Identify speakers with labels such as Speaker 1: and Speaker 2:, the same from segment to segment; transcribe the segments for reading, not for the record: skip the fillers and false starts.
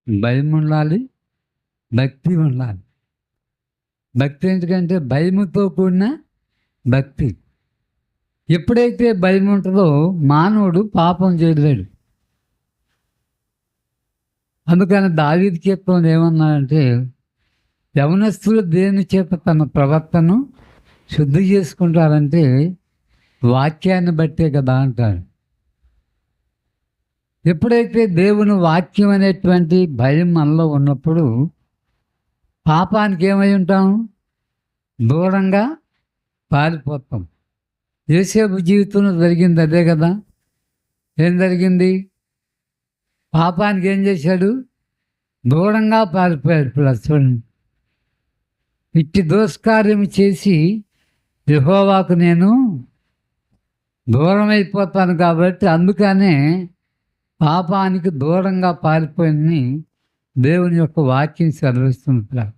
Speaker 1: భయం ఉండాలి, భక్తి ఉండాలి. భక్తి ఎందుకంటే భయముతో కూడిన భక్తి. ఎప్పుడైతే భయం ఉంటుందో మానవుడు పాపం చేయలేడు. అందుకని దావీదు కీర్తనలో ఏమన్నాడంటే, యవనస్తులు దేని చేత తన ప్రవర్తనను శుద్ధి చేసుకుంటారంటే వాక్యాన్ని బట్టే కదా అంటాడు. ఎప్పుడైతే దేవుని వాక్యం అనేటువంటి భయం మనలో ఉన్నప్పుడు పాపానికి ఏమై ఉంటాం? దూరంగా పారిపోతాం. యోసేపు జీవితంలో జరిగింది అదే కదా. ఏం జరిగింది? పాపానికి ఏం చేశాడు? దూరంగా పారిపోయాడు. చూడండి, ఇట్టి దోషకార్యం చేసి యెహోవాకు నేను దూరం అయిపోతాను కాబట్టి అందుకనే పాపానికి దూరంగా పారిపోయిందని దేవుని యొక్క వాక్యం సెలవిస్తుంటారు.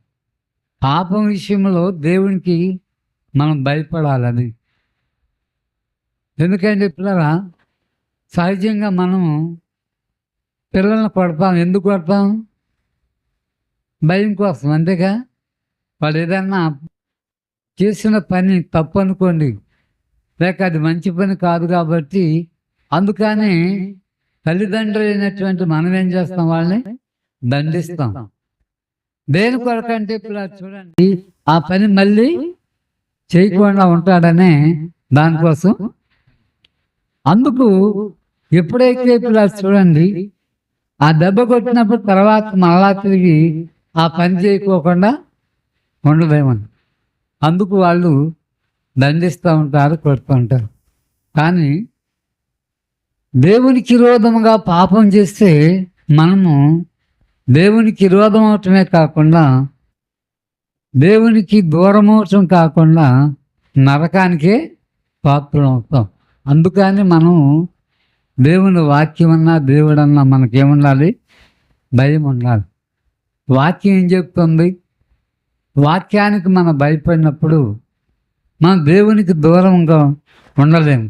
Speaker 1: పాపం విషయంలో దేవునికి మనం భయపడాలని. ఎందుకంటే పిల్లరా, సహజంగా మనం పిల్లల్ని కొడతాం. ఎందుకు కొడతాం? భయం కోసం, అంతేగా. వాళ్ళు ఏదన్నా చేసిన పని తప్పు అనుకోండి, లేక అది మంచి పని కాదు కాబట్టి అందుకని తల్లిదండ్రులు అయినటువంటి మనం ఏం చేస్తాం? వాళ్ళని దండిస్తాం. దేని కొరకంటే పిల్లలు చూడండి, ఆ పని మళ్ళీ చేయకుండా ఉంటాడనే దానికోసం. అందుకు ఎప్పుడైతే పిల్లలు చూడండి, ఆ దెబ్బ కొట్టినప్పుడు తర్వాత మళ్ళా తిరిగి ఆ పని చేయకోకుండా ఉండదేమని అందుకు వాళ్ళు దండిస్తూ ఉంటారు, కొడుతూ ఉంటారు. కానీ దేవునికి విరోధముగా పాపం చేస్తే మనము దేవునికి విరోధం అవటమే కాకుండా, దేవునికి దూరం అవటం కాకుండా నరకానికే పాత్రం అవుతాం. అందుకని మనం దేవుని వాక్యం అన్నా దేవుడన్నా మనకేముండాలి? భయం ఉండాలి. వాక్యం ఏం చెప్తుంది? వాక్యానికి మనం భయపడినప్పుడు మనం దేవునికి దూరంగా ఉండలేము.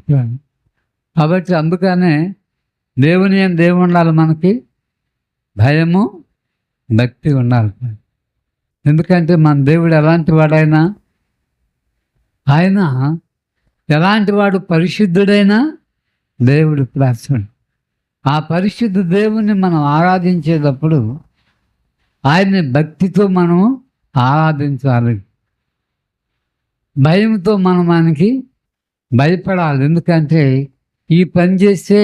Speaker 1: కాబట్టి అందుకనే దేవుని ఉండాలి, మనకి భయము భక్తి ఉండాలి. ఎందుకంటే మన దేవుడు ఎలాంటి వాడైనా, ఆయన ఎలాంటి వాడు? పరిశుద్ధుడైనా దేవుడు ప్లాసుడు. ఆ పరిశుద్ధ దేవుని మనం ఆరాధించేటప్పుడు ఆయన్ని భక్తితో మనం ఆరాధించాలి. భయంతో మనం ఆయనకి భయపడాలి. ఎందుకంటే ఈ పని చేస్తే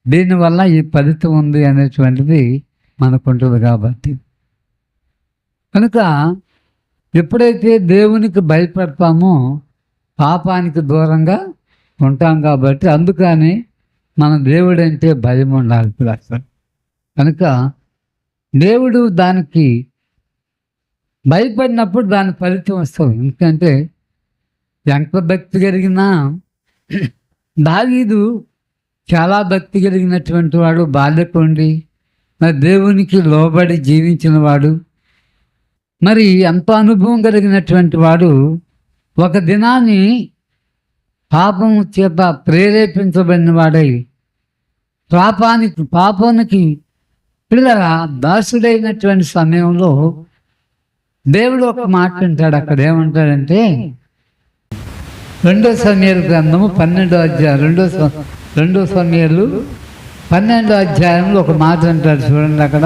Speaker 1: దీనివల్ల ఈ ఫలితం ఉంది అనేటువంటిది మనకుంటుంది కాబట్టి. కనుక ఎప్పుడైతే దేవునికి భయపడతామో పాపానికి దూరంగా ఉంటాం కాబట్టి అందుకని మన దేవుడు అంటే భయం ఉండాలి. కనుక దేవుడు దానికి భయపడినప్పుడు దాని ఫలితం వస్తుంది. ఎందుకంటే ఎంత భక్తి కలిగినా, దావీదు చాలా భక్తి కలిగినటువంటి వాడు, బాల్యకుండి మరి దేవునికి లోబడి జీవించిన వాడు, మరి ఎంతో అనుభవం కలిగినటువంటి వాడు. ఒక దినాన్ని పాపం చేత ప్రేరేపించబడిన వాడై పాపానికి పిల్లల దాసుడైనటువంటి సమయంలో దేవుడు ఒక మాట అంటాడు. అక్కడ ఏమంటాడంటే 2 సమూయేలు గ్రంథము 12వ అధ్యాయం 2 సమూయేలు 12వ అధ్యాయంలో ఒక మాట అంటాడు. చూడండి అక్కడ,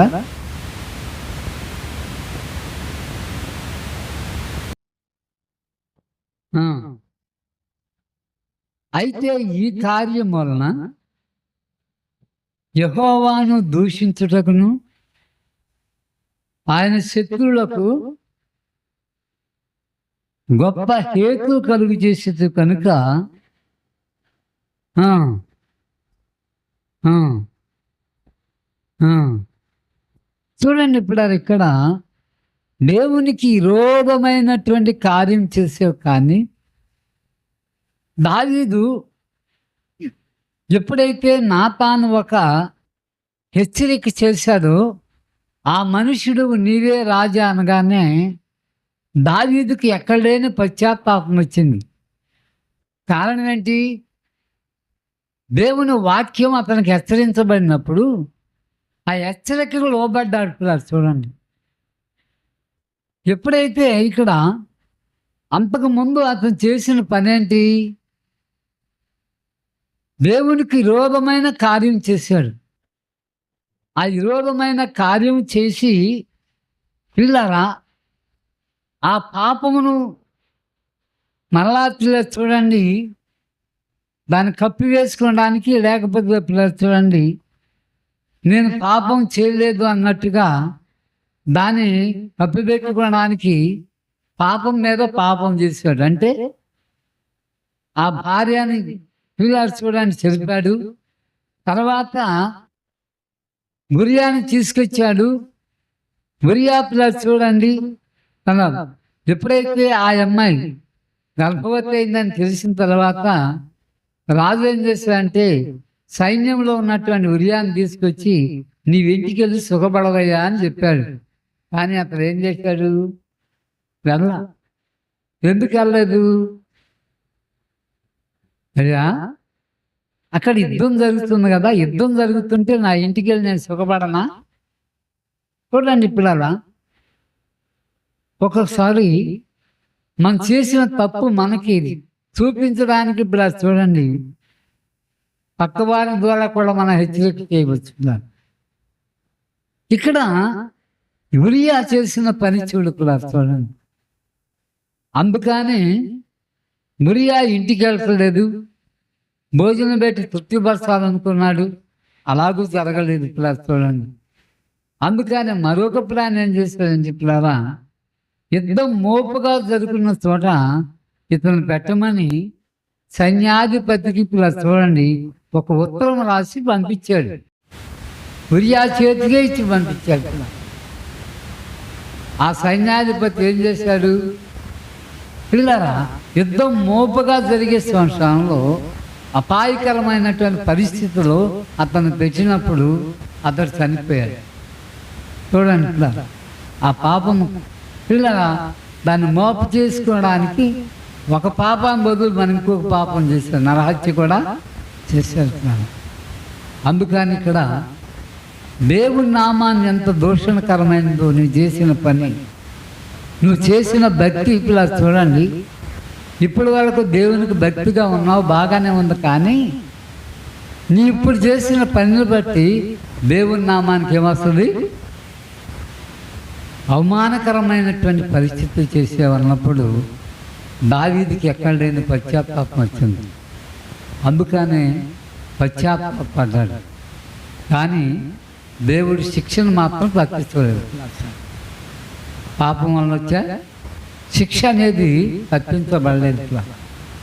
Speaker 1: అయితే ఈ కార్యం వలన యెహోవాను దూషించుటకును ఆయన శత్రువులకు గొప్ప హేతు కలుగు చేసేది కనుక చూడండి. ఇప్పుడు ఇక్కడ దేవునికి విరోధమైనటువంటి కార్యం చేసేవి. కానీ దావీదు ఎప్పుడైతే నాతాను ఒక హెచ్చరిక చేశాడో, ఆ మనుషుడు నీవే రాజా అనగానే దావీదుకి ఎక్కడ లేని పశ్చాత్తాపం వచ్చింది. కారణం ఏంటి? దేవుని వాక్యం అతనికి హెచ్చరించబడినప్పుడు ఆ హెచ్చరికకు లోబడ్డాడు పిల్లలు చూడండి. ఎప్పుడైతే ఇక్కడ అంతకుముందు అతను చేసిన పనేంటి? దేవునికి విరోధమైన కార్యం చేశాడు. ఆ విరోధమైన కార్యం చేసి పిల్లరా ఆ పాపమును మరలా పిల్లలు చూడండి దాన్ని కప్పివేసుకోవడానికి, లేకపోతే పిల్లలు చూడండి నేను పాపం చేయలేదు అన్నట్టుగా దాన్ని కప్పిపెట్టుకోవడానికి పాపం మీద పాపం చేశాడు. అంటే ఆ భార్యని పిల్లలు చూడండి చెరిపాడు. తర్వాత గురియాని తీసుకొచ్చాడు. గురియా పిల్లలు చూడండి తన ఎప్పుడైతే ఆ అమ్మాయి గర్భవతి అయిందని తెలిసిన తర్వాత రాజు ఏం చేశాడంటే సైన్యంలో ఉన్నటువంటి ఉరియాన్ని తీసుకొచ్చి నీ ఇంటికి వెళ్ళి సుఖపడవయ్యా అని చెప్పాడు. కానీ అతను ఏం చేశాడు? ఎందుకు వెళ్ళలేదు? అయ్యా అక్కడ యుద్ధం జరుగుతుంది కదా, యుద్ధం జరుగుతుంటే నా ఇంటికి వెళ్ళి నేను సుఖపడనా? చూడండి పిల్లల, ఒక్కొక్కసారి మనం చేసిన తప్పు మనకి చూపించడానికి ఇప్పుడు చూడండి పక్కవారి ద్వారా కూడా మనం హెచ్చరిక చేయవచ్చు. ఇక్కడ యూరియా చేసిన పని కూడా చూడండి. అందుకని యూరియా ఇంటికి వెళ్ళలేదు, భోజనం పెట్టి తృప్తిపరచాలనుకున్నాడు, అలాగూ జరగలేదు పిల్లలు చూడండి. అందుకని మరొక ప్లాన్ ఏం చేస్తాడని చెప్పారా, యుద్ధం మోపుగా జరుగుతున్న చోట ఇతను పెట్టమని సైన్యాధిపతికి పిల్లలు చూడండి ఒక ఉత్తరం రాసి పంపించాడు. ఉరియా చేతిగా ఇచ్చి పంపించాడు. ఆ సైన్యాధిపతి ఏం చేశాడు? పిల్లరా యుద్ధం మోపుగా జరిగే సంవత్సరంలో అపాయకరమైనటువంటి పరిస్థితుల్లో అతను పెట్టినప్పుడు అతడు చనిపోయాడు. చూడండి పిల్లరా, ఆ పాపము పిల్లరా దాన్ని మోపు చేసుకోవడానికి ఒక పాపం బదులు మనం ఇంకొక పాపం చేశాడు, నరహత్య కూడా చేసేస్తున్నాను. అందుకని ఇక్కడ దేవుని నామాన్ని ఎంత దూషణకరమైనదో నువ్వు చేసిన పని, నువ్వు చేసిన భక్తి ఇలా చూడండి. ఇప్పటి వరకు దేవునికి భక్తిగా ఉన్నావు, బాగానే ఉంది, కానీ నీ ఇప్పుడు చేసిన పనిని బట్టి దేవుని నామానికి ఏమొస్తుంది? అవమానకరమైనటువంటి పరిస్థితులు చేసేవన్నప్పుడు దావీదుకి ఎక్కడ లేని పశ్చాత్తాపం వచ్చింది. అందుకనే పశ్చాత్తాపడ్డాడు. కానీ దేవుడి శిక్షను మాత్రం తప్పించలేదు. పాపం వల్ల వచ్చే శిక్ష అనేది తప్పించబడలేదు.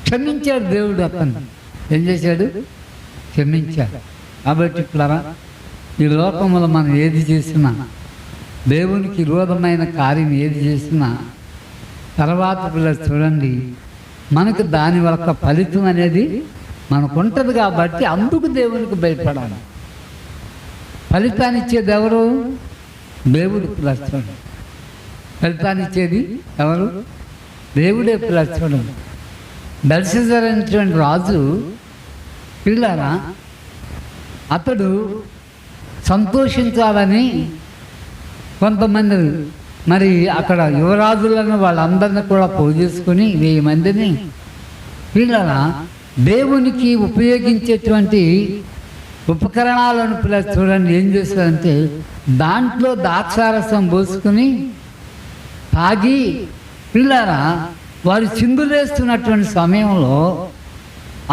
Speaker 1: క్షమించాడు దేవుడు. అతను ఏం చేశాడు? క్షమించాడు. కాబట్టి ఇక్కడ ఈ లోకంలో మనం ఏది చేసినా, దేవునికి విరోధమైన కార్యం ఏది చేసినా తర్వాత పిల్లలు చూడండి మనకు దాని వల్ల ఫలితం అనేది మనకు ఉంటుంది. కాబట్టి అందుకు దేవునికి భయపడాలి. ఫలితాన్ని ఇచ్చేది ఎవరు? దేవుడు. పిల్లలు చూడండి, ఫలితాన్ని ఇచ్చేది ఎవరు? దేవుడే. పిల్లలు చూడండి, బెల్షస్సర్ అనేటువంటి రాజు పిల్లరా అతడు సంతోషించాలని కొంతమంది మరి అక్కడ యువరాజులను వాళ్ళందరినీ కూడా పోజేసుకుని 1000 మందిని పిల్లరా దేవునికి ఉపయోగించేటువంటి ఉపకరణాలను పిల్లలు చూడండి ఏం చేస్తారంటే దాంట్లో ద్రాక్షారసం పోసుకుని తాగి పిల్లరా వారు చిందులేస్తున్నటువంటి సమయంలో,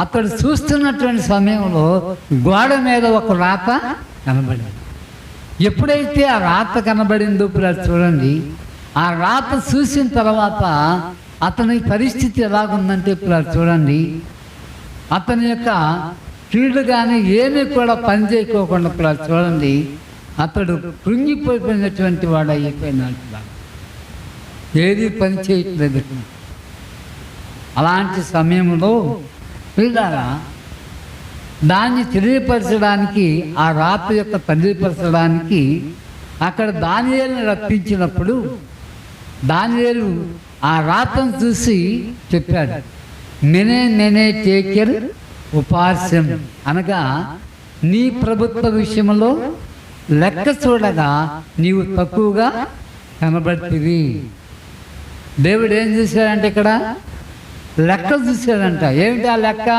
Speaker 1: అతడు చూస్తున్నటువంటి సమయంలో గోడ మీద ఒక రాత కనబడింది. ఎప్పుడైతే ఆ రాత కనబడిందో పిల్లలు చూడండి, ఆ రాత చూసిన తర్వాత అతని పరిస్థితి ఎలాగుందంటే పిల్లలు చూడండి అతని యొక్క కీళ్ళు కానీ ఏమీ కూడా పని చేయకోకుండా పిల్లలు చూడండి అతడు కృంగిపోయినటువంటి వాడు అయిపోయినాడు. ఏది పని చేయట్లేదు. అలాంటి సమయంలో పిల్లరా దాన్ని తెలియపరచడానికి, ఆ రాత యొక్క తెలియపరచడానికి అక్కడ దానియేలుని రప్పించినప్పుడు దానియేలు ఆ రాతను చూసి చెప్పాడు, మెనే టేకెర్ ఉపాస్యం, అనగా నీ ప్రభుత్వ విషయంలో లెక్క చూడగా నీవు తక్కువగా కనబడుతుంది. దేవుడు ఏం చూశాడంటే ఇక్కడ లెక్క చూశాడంట. ఏమిటి ఆ లెక్క?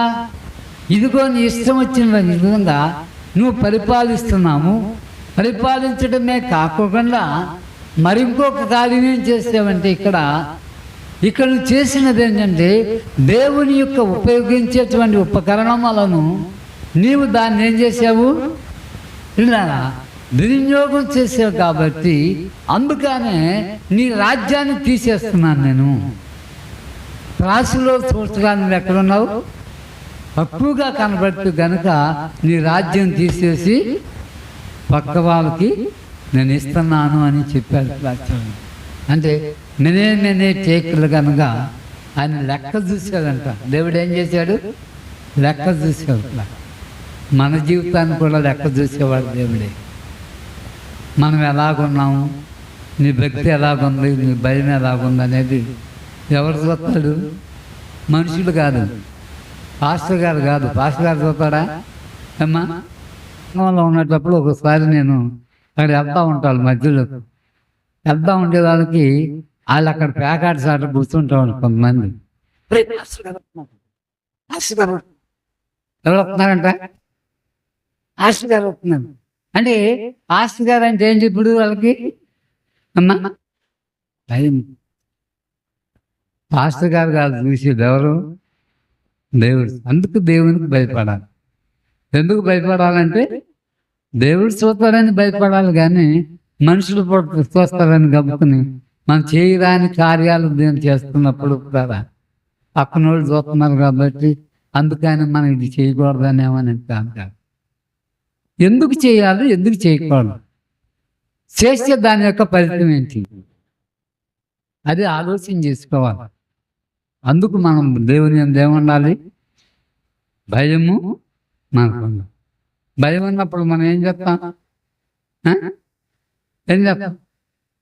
Speaker 1: ఇదిగో నీ ఇష్టం వచ్చిన విధంగా నువ్వు పరిపాలిస్తున్నాము, పరిపాలించడమే కాకుండా మరింకొక కార్యం ఏం చేసావంటే ఇక్కడ నువ్వు చేసినది ఏంటంటే దేవుని యొక్క ఉపయోగించేటువంటి ఉపకరణములను నీవు దాన్ని ఏం చేసావు? ఇలా దుర్వినియోగం చేసావు. కాబట్టి అందుకనే నీ రాజ్యాన్ని తీసేస్తున్నాను నేను. త్రాసులో చూడడానికి ఎక్కడున్నావు? తక్కువగా కనబడుతూ గనుక నీ రాజ్యం తీసేసి పక్క వాళ్ళకి నేను ఇస్తున్నాను అని చెప్పాడు. అంటే నేనే టేకులు కనుక ఆయన లెక్క చూశాడంట. దేవుడు ఏం చేశాడు? లెక్క చూసాడు. మన జీవితాన్ని కూడా లెక్క చూసేవాడు దేవుడే. మనం ఎలాగున్నాము, నీ భక్తి ఎలాగుంది, నీ భయం ఎలాగుంది అనేది ఎవరు చూస్తాడు? మనుషులు కాదు, పాస్టర్ గారు కాదు. పాస్టర్ గారు చూస్తాడా అమ్మా? ఉన్నప్పుడు ఒకసారి నేను అక్కడ వెళ్తా ఉంటాను, మధ్యలో వెళ్తా ఉండేదానికి వాళ్ళు అక్కడ ప్యాకెట్ సాట కూర్చుంటారు కొంతమంది. ఎవరు వస్తున్నారంట? పాస్టర్ గారు వస్తున్నాను అంటే పాస్టర్ గారు అంటే ఏంటి ఇప్పుడు వాళ్ళకి? అమ్మా భయం. పాస్టర్ గారు కాదు చూసేది ఎవరు? దేవుడు. అందుకు దేవునికి భయపడాలి. ఎందుకు భయపడాలంటే దేవుడు చూస్తాడని భయపడాలి, కానీ మనుషులు చూస్తారని గమ్ముకుని మనం చేయరాని కార్యాలు నేను చేస్తున్నప్పుడు కదా పక్కన వాళ్ళు చూస్తున్నారు కాబట్టి అందుకని మనం ఇది చేయకూడదనేమని కాదు. ఎందుకు చేయాలి, ఎందుకు చేయకూడదు, చేస్తే దాని యొక్క ఫలితం ఏంటి, అది ఆలోచన చేసుకోవాలి. అందుకు మనం దేవుని ఏముండాలి? భయము మనకు. భయం ఉన్నప్పుడు మనం ఏం చెప్తాం? ఏం చెప్తాం?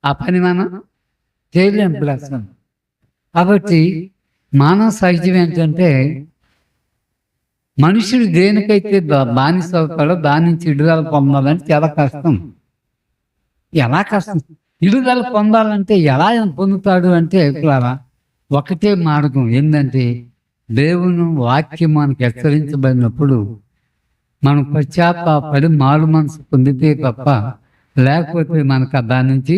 Speaker 1: ఆ పని మనం చేయలేం. కాబట్టి మానవ సహజం ఏంటంటే మనుషుడు దేనికైతే బానిస అవుతాడో దాని నుంచి విడుదల పొందాలంటే చాలా కష్టం. ఎలా కష్టం? విడుదల పొందాలంటే ఎలా పొందుతాడు అంటే ఒకటే మార్గం ఏంటంటే దేవుని వాక్యం మనకు హెచ్చరించబడినప్పుడు మనం పశ్చాత్తాపడి మారు మనసు పొందితే తప్ప లేకపోతే మనకు దాని నుంచి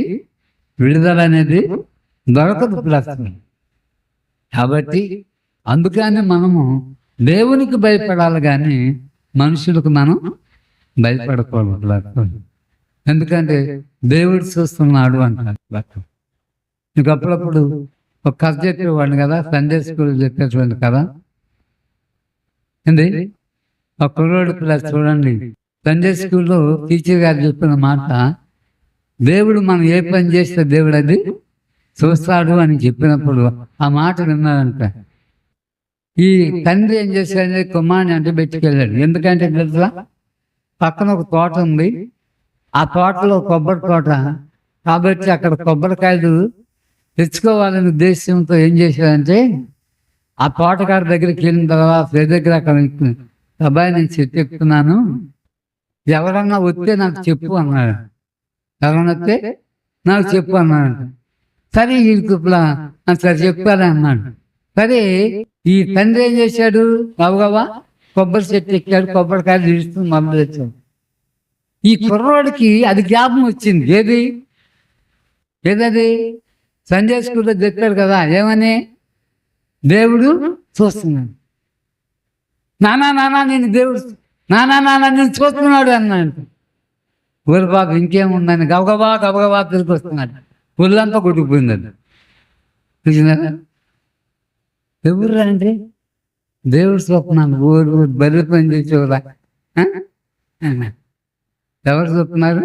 Speaker 1: విడుదల అనేది దొరకదు. కాబట్టి అందుకని మనము దేవునికి భయపడాలి, కానీ మనుషులకు మనం భయపడకూడదు. ఎందుకంటే దేవుడు చూస్తున్నాడు అంటారు. నీకు అప్పుడప్పుడు ఒక కథ చెప్పేవాడిని కదా, సండే స్కూల్ చెప్పేటువంటి కదా. ఏంది ఒక కుర్రోడు పిల్లలు చూడండి, సండే స్కూల్లో టీచర్ గారు చెప్పిన మాట, దేవుడు మనం ఏ పని చేస్తే దేవుడు అది చూస్తాడు అని చెప్పినప్పుడు ఆ మాట విన్నాడంట. ఈ తండ్రి ఏం చేశాడు? కుమారుని అంటే పెట్టుకెళ్ళాడు. ఎందుకంటే తెలుసా, పక్కన ఒక తోట ఉంది, ఆ తోటలో కొబ్బరి తోట కాబట్టి అక్కడ కొబ్బరికాయలు తెచ్చుకోవాలనే ఉద్దేశంతో ఏం చేశాడంటే ఆ తోటగారి దగ్గరికి వెళ్ళిన తర్వాత దగ్గర అక్కడ అబ్బాయి నేను చెట్టు ఎక్కుతున్నాను, ఎవరన్నా వస్తే నాకు చెప్పు అన్నాడు. ఎవరన్నా వస్తే నాకు చెప్పు అన్నాడు. సరే సరే చెప్పాలి అన్నాడు. సరే ఈ తండ్రి ఏం చేశాడు? గబగబా కొబ్బరి చెట్టు ఎక్కాడు, కొబ్బరికాయలు తీస్తుంది మొదలు తెచ్చాడు. ఈ కుర్రోడికి అది జ్ఞాపకం వచ్చింది. ఏదది సండే స్కూల్లో చెప్పాడు కదా, ఏమని? దేవుడు చూస్తున్నాడు. నానా నేను దేవుడు నేను చూస్తున్నాడు అన్నాడు. ఊరి బాబు ఇంకేముందని గబగబా తిరిగి వస్తున్నాడు. ఊళ్ళంతా కొట్టుకుపోయింది. అది చూసినారా? ఎవరు అంటే దేవుడు చూస్తున్నాను. ఊరు బర్రె పని చేసేవారా? ఎవరు చూస్తున్నారు?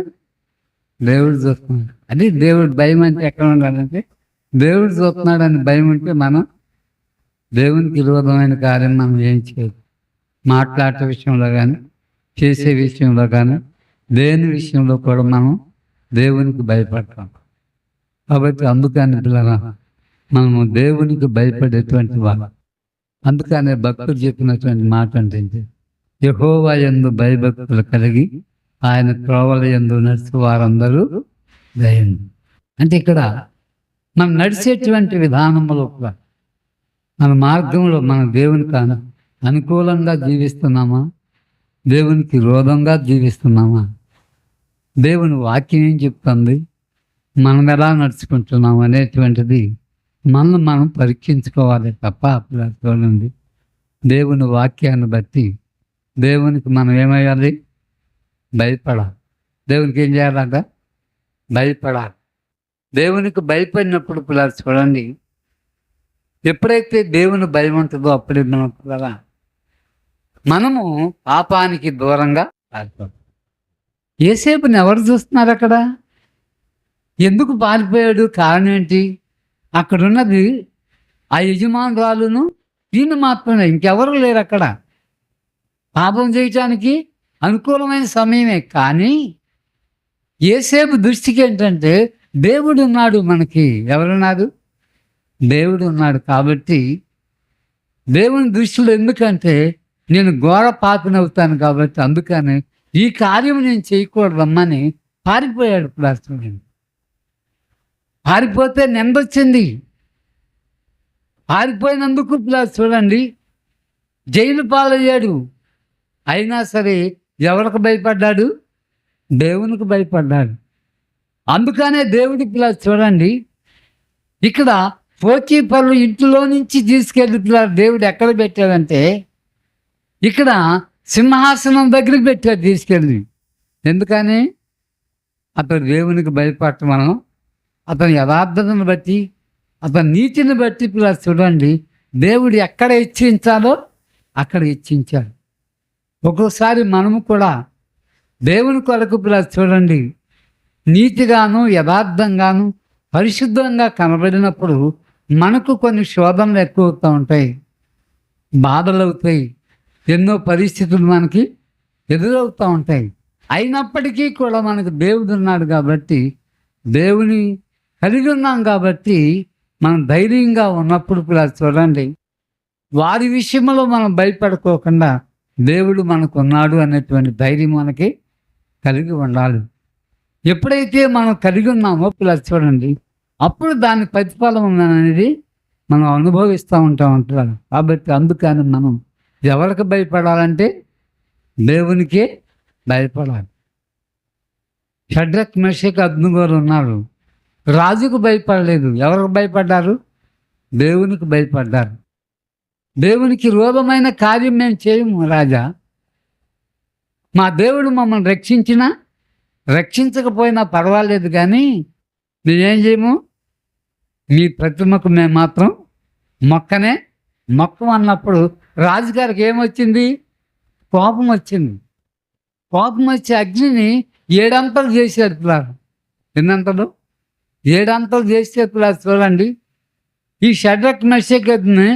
Speaker 1: దేవుడు చూస్తున్నాడు. అది దేవుడు భయం అంటే ఎక్కడ ఉండాలంటే దేవుడు చూస్తున్నాడు అని భయం ఉంటే మనం దేవునికి విరోధమైన కార్యం మనం ఏం చేయదు. మాట్లాడే విషయంలో కానీ చేసే విషయంలో కానీ దేని విషయంలో కూడా మనం దేవునికి భయపడతాం. కాబట్టి అందుకని పిల్లల మనము దేవునికి భయపడేటువంటి వాళ్ళు. అందుకనే భక్తులు చెప్పినటువంటి మాట అంటే యెహోవా యందు భయభక్తులు కలిగి ఆయన త్రోవల యందు నడిచి వారందరూ ధైర్యం. అంటే ఇక్కడ మనం నడిచేటువంటి విధానంలో కూడా మన మార్గంలో మన దేవునికి అనుకూలంగా జీవిస్తున్నామా, దేవునికి విరోధంగా జీవిస్తున్నామా, దేవుని వాక్యం ఏం చెప్తుంది, మనం ఎలా నడుచుకుంటున్నాం అనేటువంటిది మనం పరీక్షించుకోవాలి తప్ప చూడండి. దేవుని వాక్యాన్ని బట్టి దేవునికి మనం ఏమయ్యాలి, భయపడాలి. దేవునికి ఏం చేయాలంట, భయపడాలి. దేవునికి భయపడినప్పుడు పిల్లలు చూడండి, ఎప్పుడైతే దేవుని భయం ఉంటుందో అప్పుడే మనము పాపానికి దూరంగా పారిపోతాం. యేసేపుని ఎవరు చూస్తున్నారు అక్కడ, ఎందుకు పారిపోయాడు, కారణం ఏంటి? అక్కడున్నది ఆ యజమానురాలును ఈయన మాత్రమే, ఇంకెవరు లేరు అక్కడ. పాపం చేయటానికి అనుకూలమైన సమయమే, కానీ యేసేపు దృష్టికి ఏంటంటే దేవుడు ఉన్నాడు, మనకి ఎవరున్నారు, దేవుడు ఉన్నాడు. కాబట్టి దేవుని దృష్టిలో ఎందుకంటే నేను ఘోర పాపినవుతాను కాబట్టి అందుకని ఈ కార్యం నేను చేయకూడదమ్మని పారిపోయాడు. ప్రార్థన పారిపోతే నిందొచ్చింది. పారిపోయినందుకు చూడండి జైలు పాలయ్యాడు. అయినా సరే ఎవరికి భయపడ్డాడు, దేవునికి భయపడ్డాడు. అందుకనే దేవుడికి చూడండి ఇక్కడ పోతీఫరు ఇంటిలో నుంచి తీసుకెళ్ళి దేవుడు ఎక్కడ పెట్టాడంటే ఇక్కడ సింహాసనం దగ్గరికి పెట్టాడు తీసుకెళ్ళి. ఎందుకని అతను దేవునికి భయపడటం మనం అతని యథార్థతను బట్టి అతని నీతిని బట్టి చూడండి దేవుడు ఎక్కడ హెచ్చించాలో అక్కడ హెచ్చించాడు. ఒక్కోసారి మనము కూడా దేవుని కొరకు చూడండి నీతిగాను యథార్థంగాను పరిశుద్ధంగా కనబడినప్పుడు మనకు కొన్ని శోధనలు ఎక్కువ అవుతూ ఉంటాయి, బాధలు అవుతాయి, ఎన్నో పరిస్థితులు మనకి ఎదురవుతూ ఉంటాయి. అయినప్పటికీ కూడా మనకు దేవుడు ఉన్నాడు కాబట్టి, దేవుని కలిగి ఉన్నాం కాబట్టి మనం ధైర్యంగా ఉన్నప్పుడు చూడండి వారి విషయంలో మనం భయపడుకోకుండా దేవుడు మనకు ఉన్నాడు అనేటువంటి ధైర్యం మనకి కలిగి ఉండాలి. ఎప్పుడైతే మనం కలిగి ఉన్నామో చూడండి అప్పుడు దాని ప్రతిఫలం అనేది మనం అనుభవిస్తూ ఉంటారు. కాబట్టి అందుకని మనం ఎవరికి భయపడాలంటే దేవునికే భయపడాలి. షడ్రక్ మెషక్ అబ్దెనగో ఉన్నారు, రాజుకు భయపడలేదు. ఎవరికి భయపడ్డారు, దేవునికి భయపడ్డారు. దేవునికి విరోధమైన కార్యం మేము చేయము రాజా, మా దేవుడు మమ్మల్ని రక్షించినా రక్షించకపోయినా పర్వాలేదు, కానీ మేమేం చేయము, మీ ప్రతిమకు మేము మాత్రం మొక్కం అన్నప్పుడు రాజుగారికి ఏమొచ్చింది, కోపం వచ్చింది. కోపం వచ్చి అగ్నిని 7 అంతలు చేశారు. ఎన్నంతలు, 7 అంతలు చేసే చూడండి ఈ షడ్రక్ మెషక్ని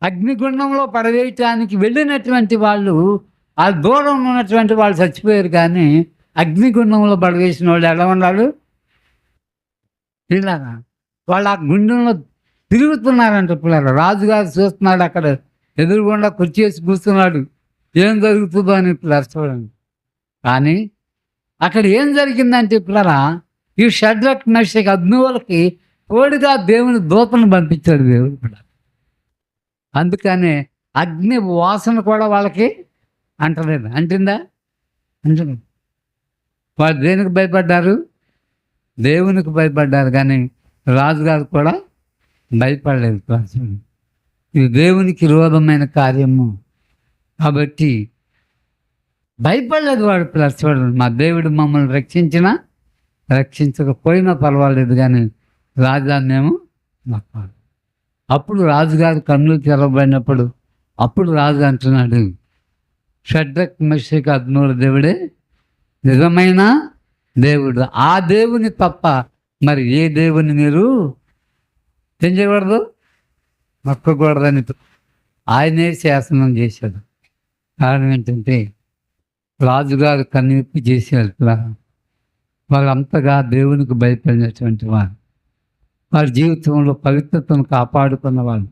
Speaker 1: అగ్నిగుండంలో పడవేయటానికి వెళ్ళినటువంటి వాళ్ళు ఆ దూరం ఉన్నటువంటి వాళ్ళు చచ్చిపోయారు, కానీ అగ్నిగుండంలో పడవేసిన వాళ్ళు ఎలా ఉన్నారు, ఇలాగా వాళ్ళు ఆ గుండంలో తిరుగుతున్నారంట. పిల్లలు రాజుగారు చూస్తున్నాడు, అక్కడ ఎదురుగుండా కుర్చేసి కూర్చున్నాడు, ఏం జరుగుతుందో అని పిల్లలు చూడండి. కానీ అక్కడ ఏం జరిగిందంటే పిల్లరా ఈ షడ్రక్ మెషక్ అబ్దెనగోలకి తోడుగా దేవుని దూతను పంపించాడు దేవుడు కూడా. అందుకనే అగ్ని వాసన కూడా వాళ్ళకి అంటలేదు. అంటుందా, అంటుంది. వాళ్ళు దేనికి భయపడ్డారు, దేవునికి భయపడ్డారు, కానీ రాజుగారు కూడా భయపడలేదు. ఇది దేవునికి విరోధమైన కార్యము కాబట్టి భయపడలేదు వాడు. చూడండి మా దేవుడు మమ్మల్ని రక్షించినా రక్షించకపోయినా పర్వాలేదు, కానీ రాజాన్నేమో నమ్మాలి. అప్పుడు రాజుగారు కన్నులు తెరవబడినప్పుడు అప్పుడు రాజు అంటున్నాడు, షడ్రక్ మెషక్ అబ్దెనగో దేవుడే నిజమైన దేవుడు, ఆ దేవుని తప్ప మరి ఏ దేవుని మీరు ఏం చేయకూడదు, మొక్కకూడదని ఆయనే శాసనం చేశాడు. కారణం ఏంటంటే రాజుగారు కన్నీపి చేశారు. వాళ్ళంతగా దేవునికి భయపడినటువంటి వారు, వారి జీవితంలో పవిత్రతను కాపాడుకున్న వాళ్ళు,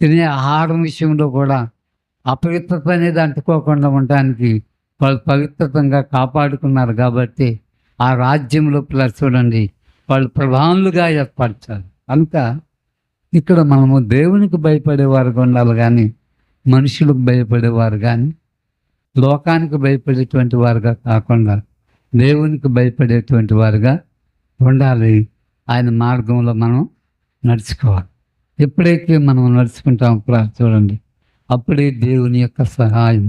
Speaker 1: తినే ఆహారం విషయంలో కూడా అపవిత్రత అనేది అంటుకోకుండా ఉండటానికి వాళ్ళు పవిత్రంగా కాపాడుకున్నారు కాబట్టి ఆ రాజ్యంలో చూడండి వాళ్ళు ప్రధానులుగా ఏర్పరచాలి. కనుక ఇక్కడ మనము దేవునికి భయపడేవారుగా ఉండాలి కానీ మనుషులకు భయపడేవారు కానీ లోకానికి భయపడేటువంటి వారుగా కాకుండా దేవునికి భయపడేటువంటి వారుగా ఉండాలి. ఆయన మార్గంలో మనం నడుచుకోవాలి. ఎప్పుడైతే మనం నడుచుకుంటాం చూడండి అప్పుడే దేవుని యొక్క సహాయం,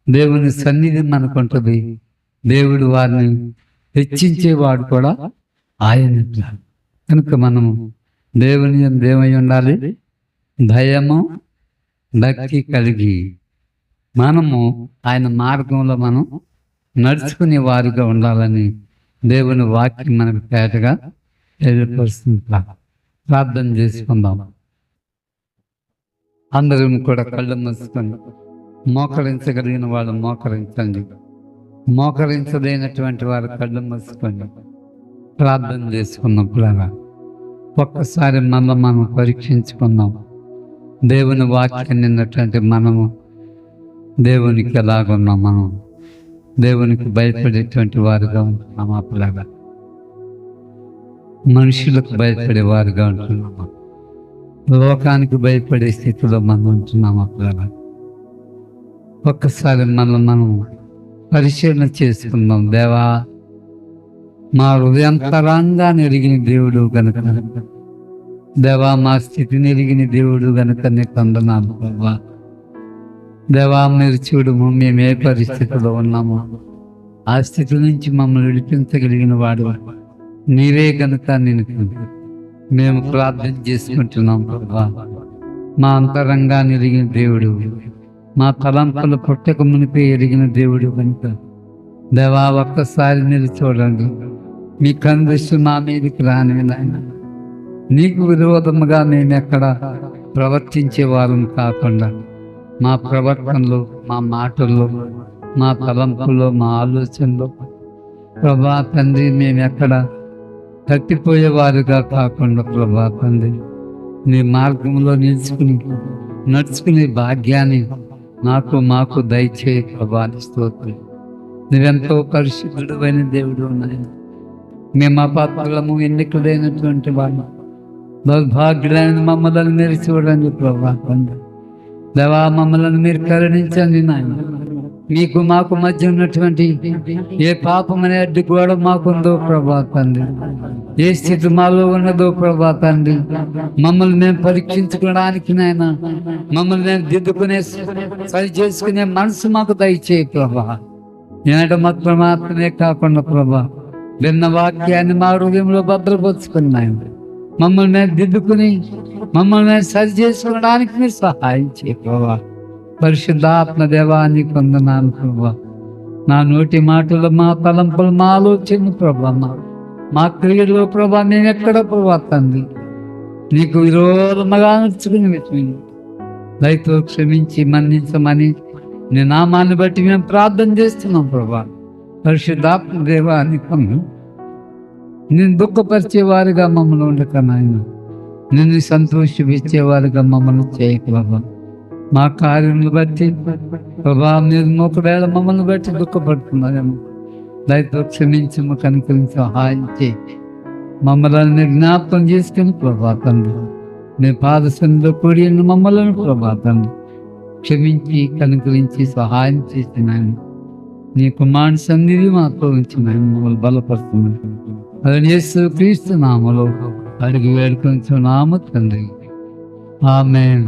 Speaker 1: దేవుని సన్నిధి మనకు ఉంటుంది. దేవుడు వారిని హెచ్చించేవాడు కూడా ఆయన. కనుక మనము దేవుని ఏమై ఉండాలి? భయము భక్తి కలిగి మనము ఆయన మార్గంలో మనం నడుచుకునే వారిగా ఉండాలని దేవుని వాక్యం మనకు తేటగా తెలియపరుస్తుంది. ప్రార్థన చేసుకుందాం. అందరం కూడా కళ్ళు మూసుకొని మోకరించగలిగిన వాళ్ళు మోకరించండి, మోకరించలేనటువంటి వారు కళ్ళు మూసుకోండి. ప్రార్థన చేసుకున్నప్పుడలా ఒక్కసారి మనం పరీక్షించుకుందాం. దేవుని వాక్యం నిన్నటువంటి మనము దేవునికి ఎలాగున్నాం? మనం దేవునికి భయపడేటువంటి వారుగా ఉంటున్నాం, అప్పులాగా మనుషులకు భయపడే వారుగా ఉంటున్నామా? లోకానికి భయపడే స్థితిలో మనం ఉంటున్నాం, అప్పులాగా ఒక్కసారి మనం పరిశీలన చేసుకుందాం. దేవా, మా హృదయంతరంగాన్ని ఎరిగిన దేవుడు గనుక, దేవా మా స్థితిని ఎరిగిన దేవుడు గనుక నీకు వందనాలు ప్రభువా. దేవా మీరు చూడము, మేము ఏ పరిస్థితిలో ఉన్నామో ఆ స్థితి నుంచి మమ్మల్ని విడిపించగలిగిన వాడు నీవే గనుక నేను మేము ప్రార్థన చేసుకుంటున్నాం ప్రభువా. మా అంతరంగాన్ని ఎరిగిన దేవుడు, మా తలంపులు పుట్టక మునిపే ఎరిగిన దేవుడు కనుక దేవా ఒక్కసారి మీరు చూడండి. మీ కనుదృష్టి మా మీదకి రాని నాయన. నీకు విరోధముగా మేము ఎక్కడ ప్రవర్తించే వారం కాకుండా మా ప్రవర్తనలో, మా మాటల్లో, మా తలంపుల్లో, మా ఆలోచనలో ప్రభా తండ్రి మేము ఎక్కడ తప్పిపోయేవారుగా కాకుండా ప్రభా తండ్రి నీ మార్గంలో నడుచుకునే భాగ్యాన్ని మాకు దయచేయి ప్రభా. స్తోత్రం. నువ్వెంతో పరిశుద్ధుడు అయిన దేవుడు ఉన్నాయి. మేము అపాత్రులము, ఎన్నికలైనటువంటి వాళ్ళు, దౌర్భాగ్యులైన మమ్మల్ని మీరు చూడండి ప్రభా. దేవా మమ్మల్ని మీరు కరుణించండి నాయన. మీకు మాకు మధ్య ఉన్నటువంటి ఏ పాపం అనే అడ్డు గోడ మాకుందో ప్రభా తండ్రి, ఏ స్థితి మాలో ఉన్నదో ప్రభా తండ్రి, మమ్మల్ని మేము పరీక్షించుకోవడానికి నాయన, మమ్మల్ని మేము దిద్దుకునే సరి చేసుకునే మనసు మాకు దయచేయి ప్రభా. నేనట మాత్రమే కాకుండా ప్రభా విన్న వాక్యాన్ని మా హృదయంలో భద్రపరుచుకుని నాయన మమ్మల్ని మేము దిద్దుకుని మమ్మల్ని మేము సరి చేసుకోవడానికి మీరు సహాయం చేయ ప్రభా. పరిశుద్ధాత్మ దేవాన్ని కొందనాను ప్రభా. నా నోటి మాటలు, మా తలంపులు, మా ఆలోచన ప్రభా, మా క్రియలో ప్రభా నేను ఎక్కడ ప్రభా తండ్రి నీకు విరోధముగా నడుచుకుని వెతుకుని దయతో క్షమించి మన్నించమని నీ నామాన్ని బట్టి మేము ప్రార్థన చేస్తున్నాం ప్రభా. పరిశుద్ధాత్మ దేవాన్ని కొందు నేను దుఃఖపరిచేవారుగా మమ్మల్ని ఉండక నాయన, నిన్ను సంతోషించేవారుగా మమ్మల్ని చేయక ప్రభా. మా కార్యములు బట్టి ప్రభా మీరు ఒకవేళ మమ్మల్ని బట్టి దుఃఖపడుతున్నారేమో దయతో క్షమించము, కనుకరించి సహాయం చేయి. మమ్మల్ని జ్ఞాపకం చేసుకుని ప్రభా తండ్రి మీ పాదశంలో కూడి మమ్మల్ని ప్రభా తండ్రి క్షమించి కనుకరించి సహాయం చేసిన నీ కుమారుని సన్నిధి మాతో ఉంచిన మమ్మల్ని బలపరుస్తున్నాను. అది యేసు క్రీస్తు నామములో అడిగి వేడుకొంచున్నాము తండ్రి. ఆమేన్.